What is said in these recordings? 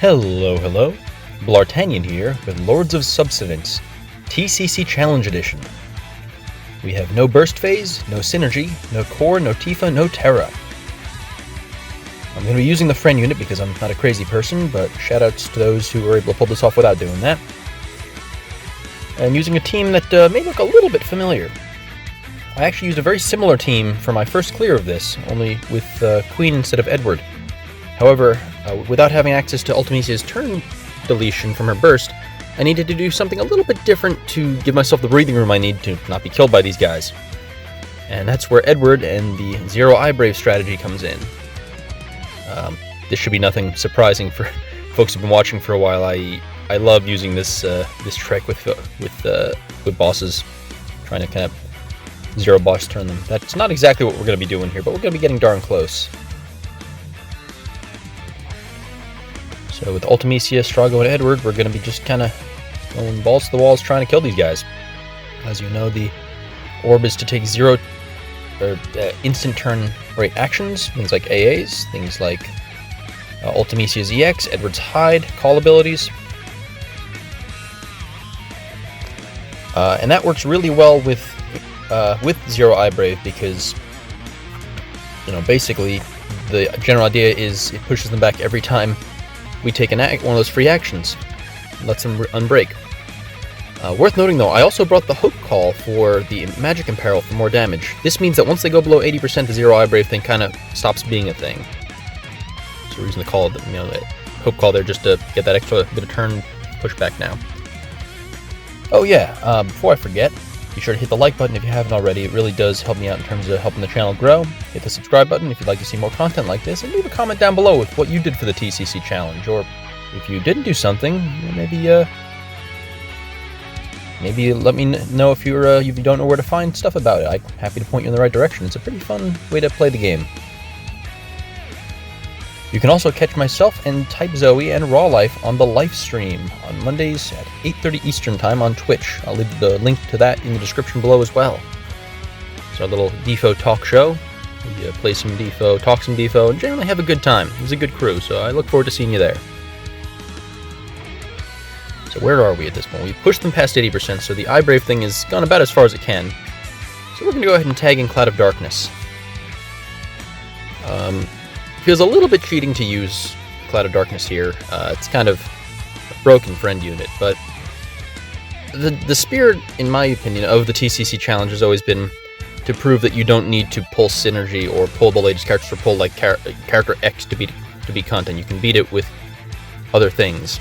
Hello. Bl'Artagnan here with Lords of Subsidence, TCC Challenge Edition. We have no burst phase, no synergy, no core, no Tifa, no Terra. I'm going to be using the friend unit because I'm not a crazy person, but shoutouts to those who were able to pull this off without doing that. And using a team that may look a little bit familiar. I actually used a very similar team for my first clear of this, only with Queen instead of Edward. However, without having access to Ultimecia's turn deletion from her burst, I needed to do something a little bit different to give myself the breathing room I need to not be killed by these guys. And that's where Edward and the Zero Eye Brave strategy comes in. This should be nothing surprising for folks who've been watching for a while. I love using this this trick with bosses, trying to kind of zero boss turn them. That's not exactly what we're going to be doing here, but we're going to be getting darn close. So with Ultimecia, Strago, and Edward, we're going to be just kind of going balls to the walls trying to kill these guys. As you know, the orb is to take instant turn rate actions, things like AAs, things like Ultimecia's EX, Edward's Hide, call abilities. And that works really well with Zero Eye Brave because, you know, basically the general idea is it pushes them back every time we take one of those free actions, lets them unbreak. Worth noting though, I also brought the Hope Call for the Magic Imperil for more damage. This means that once they go below 80%, the Zero Eye Brave thing kind of stops being a thing. So we're using the call, the Hope Call there just to get that extra bit of turn pushback now. Oh yeah, before I forget, be sure to hit the like button if you haven't already. It really does help me out in terms of helping the channel grow. Hit the subscribe button if you'd like to see more content like this, and leave a comment down below with what you did for the TCC challenge, or if you didn't do something, maybe let me know if you don't know where to find stuff about it. I'm happy to point you in the right direction. It's a pretty fun way to play the game. You can also catch myself and Type Zoe and Raw Life on the live stream on Mondays at 8:30 Eastern Time on Twitch. I'll leave the link to that in the description below as well. It's our little DFFOO talk show. We play some DFFOO, talk some DFFOO, and generally have a good time. It was a good crew, so I look forward to seeing you there. So where are we at this point? We've pushed them past 80%, so the Eye Brave thing has gone about as far as it can. So we're going to go ahead and tag in Cloud of Darkness. Feels a little bit cheating to use Cloud of Darkness here. It's kind of a broken friend unit, but the spirit, in my opinion, of the TCC challenge has always been to prove that you don't need to pull synergy or pull the latest characters or pull like character X to beat content. You can beat it with other things.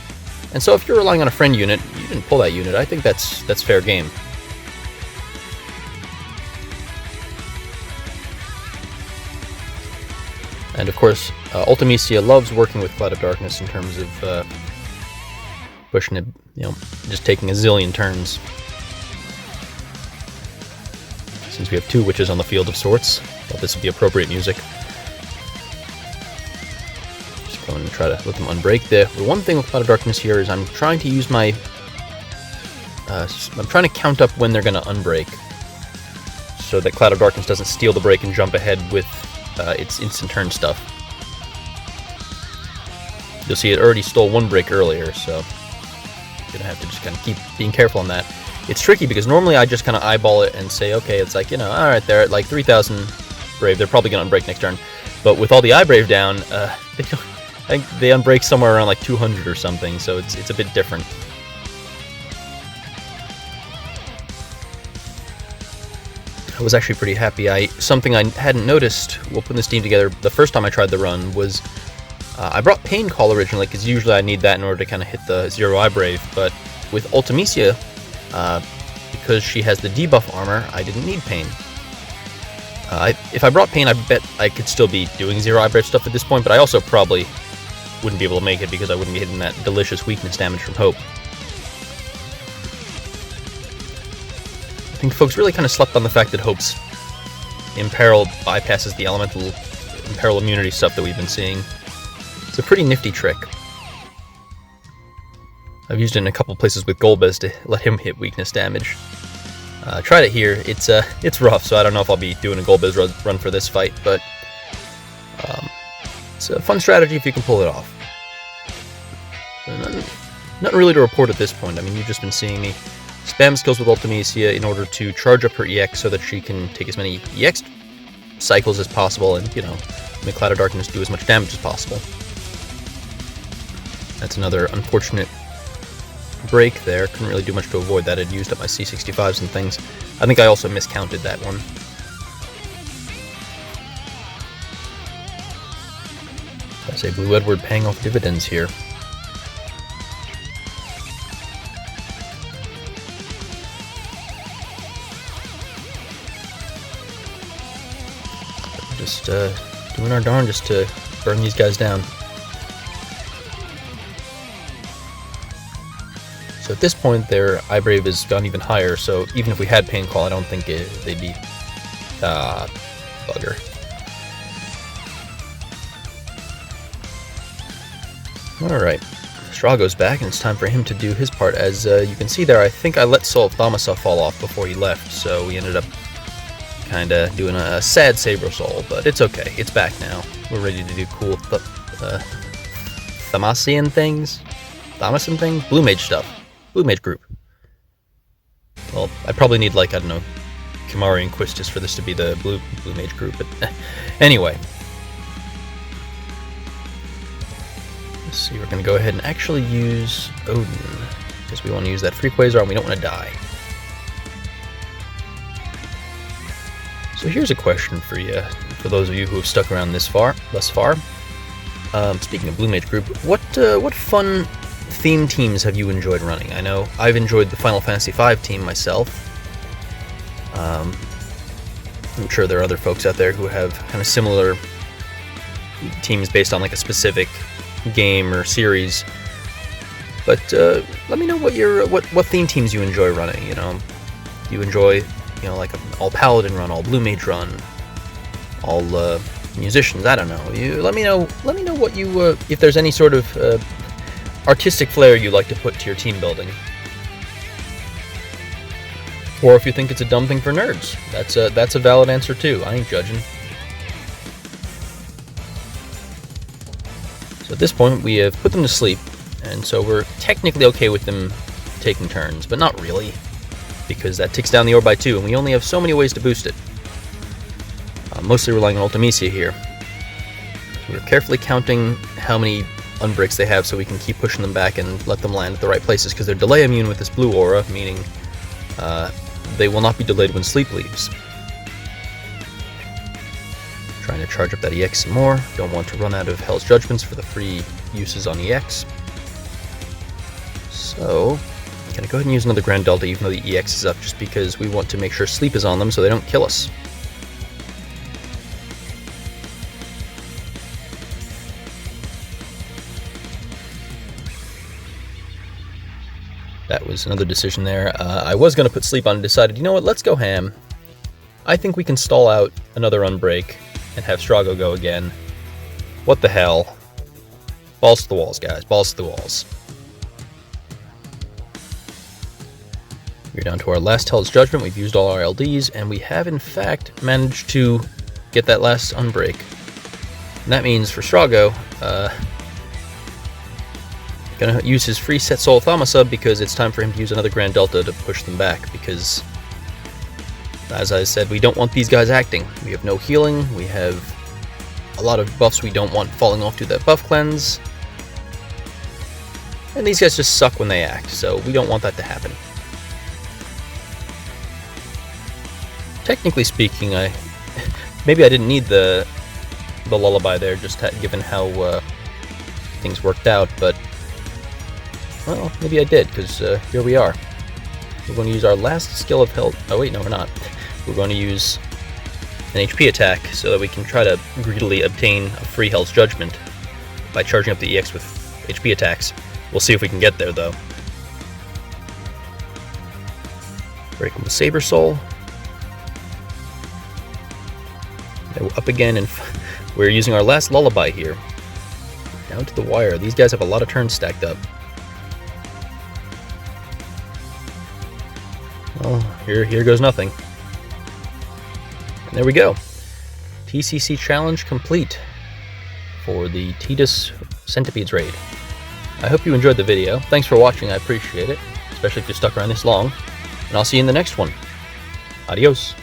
And so if you're relying on a friend unit, you didn't pull that unit. I think that's fair game. And of course, Ultimecia loves working with Cloud of Darkness in terms of pushing it, just taking a zillion turns. Since we have two witches on the field of sorts, thought this would be appropriate music. Just go and try to let them unbreak. The one thing with Cloud of Darkness here is I'm trying to use my... I'm trying to count up when they're going to unbreak, so that Cloud of Darkness doesn't steal the break and jump ahead with its instant turn stuff. You'll see it already stole one break earlier, so you're gonna have to just kind of keep being careful on that. It's tricky because normally I just kind of eyeball it and say, okay, it's like, alright, they're at like 3,000 Brave, they're probably gonna unbreak next turn. But with all the Eye Brave down, I think they unbreak somewhere around like 200 or something, so it's a bit different. I was actually pretty happy. Something I hadn't noticed while putting this team together the first time I tried the run was I brought Pain Call originally, because usually I need that in order to kind of hit the Zero Eye Brave, but with Ultimecia, because she has the debuff armor, I didn't need Pain. If I brought Pain, I bet I could still be doing Zero Eye Brave stuff at this point, but I also probably wouldn't be able to make it because I wouldn't be hitting that delicious weakness damage from Hope. I think folks really kind of slept on the fact that Hope's Imperil bypasses the elemental Imperil immunity stuff that we've been seeing. It's a pretty nifty trick. I've used it in a couple places with Golbez to let him hit weakness damage. Tried it here. It's rough, so I don't know if I'll be doing a Golbez run for this fight, but it's a fun strategy if you can pull it off. Nothing really to report at this point. I mean, you've just been seeing me spam skills with Ultimecia in order to charge up her EX so that she can take as many EX cycles as possible and, you know, make Cloud of Darkness do as much damage as possible. That's another unfortunate break there. Couldn't really do much to avoid that. I'd used up my C65s and things. I think I also miscounted that one. I say Blue Edward paying off dividends here. Just doing our darn just to burn these guys down. So at this point, their iBrave has gone even higher, so even if we had Pain Call, I don't think they'd be... bugger. Alright, Strago's back, and it's time for him to do his part. As you can see there, I think I let Soul of Thaumasaur fall off before he left, so we ended up kinda doing a sad Saber Soul, but it's okay, it's back now. We're ready to do cool Thaumasan things? Thaumasan things? Blue Mage stuff. Blue Mage group. Well, I probably need, like, I don't know, Kimari and Quistis for this to be the Blue Mage group, but anyway. Let's see, we're going to go ahead and actually use Odin, because we want to use that free Quasar and we don't want to die. So here's a question for you, for those of you who have stuck around thus far. Speaking of Blue Mage group, what fun theme teams have you enjoyed running? I know I've enjoyed the Final Fantasy V team myself. I'm sure there are other folks out there who have kind of similar teams based on like a specific game or series. But let me know what theme teams you enjoy running. You know, do you enjoy, you know, like an all Paladin run, all Blue Mage run, all musicians? I don't know. You let me know what you if there's any sort of artistic flair you like to put to your team building. Or if you think it's a dumb thing for nerds. That's a valid answer too. I ain't judging. So at this point we have put them to sleep, and so we're technically okay with them taking turns, but not really, because that ticks down the ore by 2, and we only have so many ways to boost it. Mostly relying on Ultimecia here. So we're carefully counting how many unbreaks they have so we can keep pushing them back and let them land at the right places, because they're delay immune with this blue aura, meaning they will not be delayed when sleep leaves. Trying to charge up that EX some more. Don't want to run out of Hell's Judgments for the free uses on EX. So, I'm going to go ahead and use another Grand Delta even though the EX is up, just because we want to make sure sleep is on them so they don't kill us. That was another decision there. I was going to put sleep on and decided, you know what, let's go ham. I think we can stall out another unbreak and have Strago go again. What the hell? Balls to the walls, guys. Balls to the walls. We're down to our last Hell's Judgment. We've used all our LDs, and we have, in fact, managed to get that last unbreak. And that means for Strago, gonna use his free set Soul Thaumasaur because it's time for him to use another Grand Delta to push them back, because, as I said, we don't want these guys acting. We have no healing, we have a lot of buffs we don't want falling off to that buff cleanse, and these guys just suck when they act, so we don't want that to happen. Technically speaking, maybe I didn't need the lullaby there, just given how things worked out, but well, maybe I did, because here we are. We're going to use our last skill of health. Oh wait, no we're not. We're going to use an HP attack so that we can try to greedily obtain a free Hell's Judgment by charging up the EX with HP attacks. We'll see if we can get there, though. Break him with Saber Soul. Then we're up again, and we're using our last lullaby here. Down to the wire. These guys have a lot of turns stacked up. Well, here goes nothing. And there we go. TCC challenge complete for the Tidus Centipedes raid. I hope you enjoyed the video. Thanks for watching, I appreciate it, especially if you stuck around this long. And I'll see you in the next one. Adios.